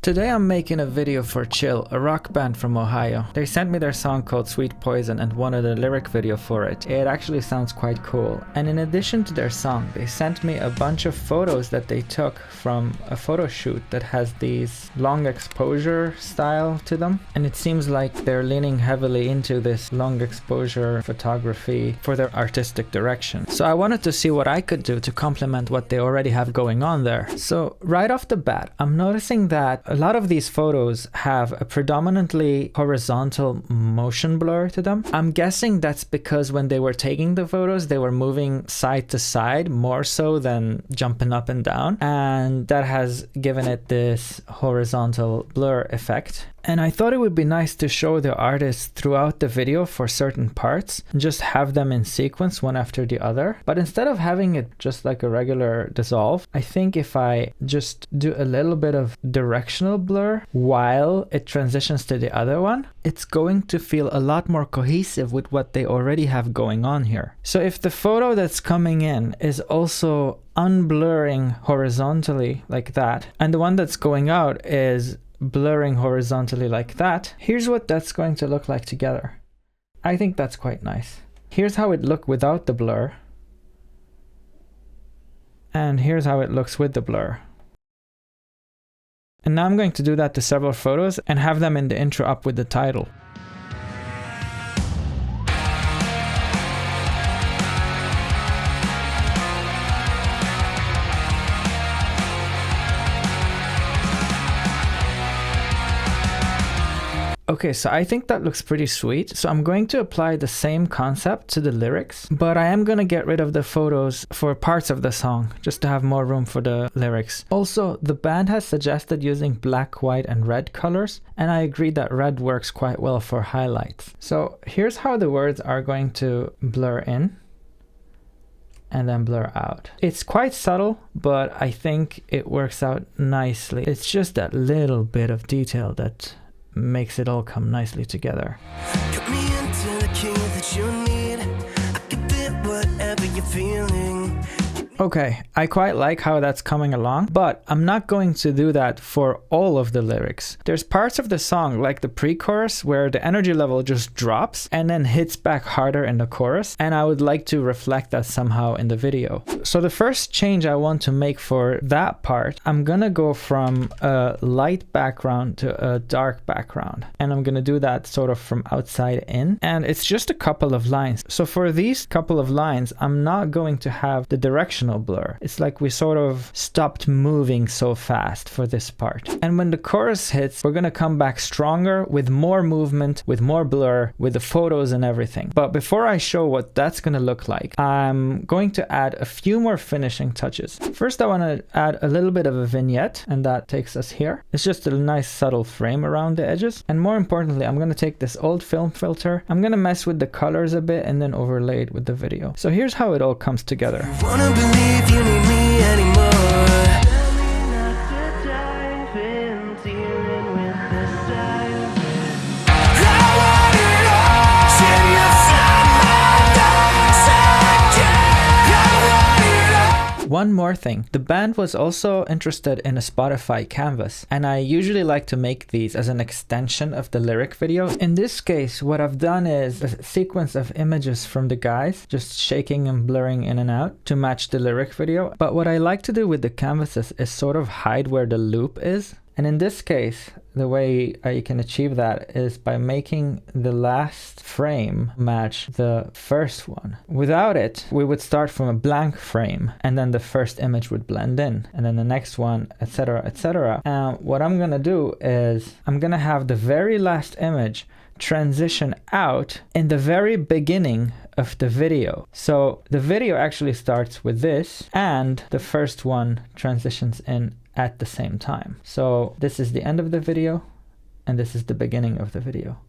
Today I'm making a video for Chil, a rock band from Ohio. They sent me their song called Sweet Poison and wanted a lyric video for it. It actually sounds quite cool. And in addition to their song, they sent me a bunch of photos that they took from a photo shoot that has these long exposure style to them. And it seems like they're leaning heavily into this long exposure photography for their artistic direction. So I wanted to see what I could do to complement what they already have going on there. So right off the bat, I'm noticing that a lot of these photos have a predominantly horizontal motion blur to them. I'm guessing that's because when they were taking the photos, they were moving side to side more so than jumping up and down. And that has given it this horizontal blur effect. And I thought it would be nice to show the artists throughout the video for certain parts and just have them in sequence one after the other. But instead of having it just like a regular dissolve, I think if I just do a little bit of directional blur while it transitions to the other one, it's going to feel a lot more cohesive with what they already have going on here. So if the photo that's coming in is also unblurring horizontally like that, and the one that's going out is blurring horizontally like that, here's what that's going to look like together. I think that's quite nice. Here's how it looked without the blur, and here's how it looks with the blur. And now I'm going to do that to several photos and have them in the intro up with the title. Okay, so I think that looks pretty sweet. So I'm going to apply the same concept to the lyrics, but I am going to get rid of the photos for parts of the song just to have more room for the lyrics. Also, the band has suggested using black, white, and red colors, and I agree that red works quite well for highlights. So here's how the words are going to blur in and then blur out. It's quite subtle, but I think it works out nicely. It's just that little bit of detail that makes it all come nicely together. Cut me into the key that you need. I can fit whatever you're feeling. Okay, I quite like how that's coming along, but I'm not going to do that for all of the lyrics. There's parts of the song, like the pre-chorus, where the energy level just drops and then hits back harder in the chorus, and I would like to reflect that somehow in the video. So the first change I want to make for that part, I'm gonna go from a light background to a dark background, and I'm gonna do that sort of from outside in, and it's just a couple of lines. So for these couple of lines, I'm not going to have the direction blur. It's like we sort of stopped moving so fast for this part. And when the chorus hits, we're gonna come back stronger with more movement, with more blur, with the photos and everything. But before I show what that's gonna look like, I'm going to add a few more finishing touches. First, I want to add a little bit of a vignette, and that takes us here. It's just a nice subtle frame around the edges. And more importantly, I'm gonna take this old film filter, I'm gonna mess with the colors a bit and then overlay it with the video. So here's how it all comes together. If you need me anymore. One more thing, the band was also interested in a Spotify canvas, and I usually like to make these as an extension of the lyric video. In this case, what I've done is a sequence of images from the guys, just shaking and blurring in and out to match the lyric video. But what I like to do with the canvases is sort of hide where the loop is. And in this case, the way you can achieve that is by making the last frame match the first one. Without it, we would start from a blank frame, and then the first image would blend in, and then the next one, etc., etc. And what I'm gonna do is I'm gonna have the very last image transition out in the very beginning of the video. So the video actually starts with this, and the first one transitions in at the same time. So this is the end of the video, and this is the beginning of the video.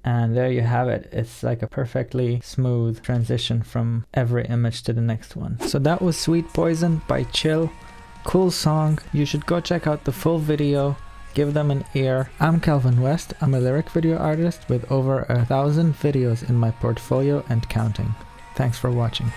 And there you have it. It's like a perfectly smooth transition from every image to the next one. So that was Sweet Poison by Chil. Cool song. You should go check out the full video. Give them an ear. I'm Calvin West. I'm a lyric video artist with over 1,000 videos in my portfolio and counting. Thanks for watching.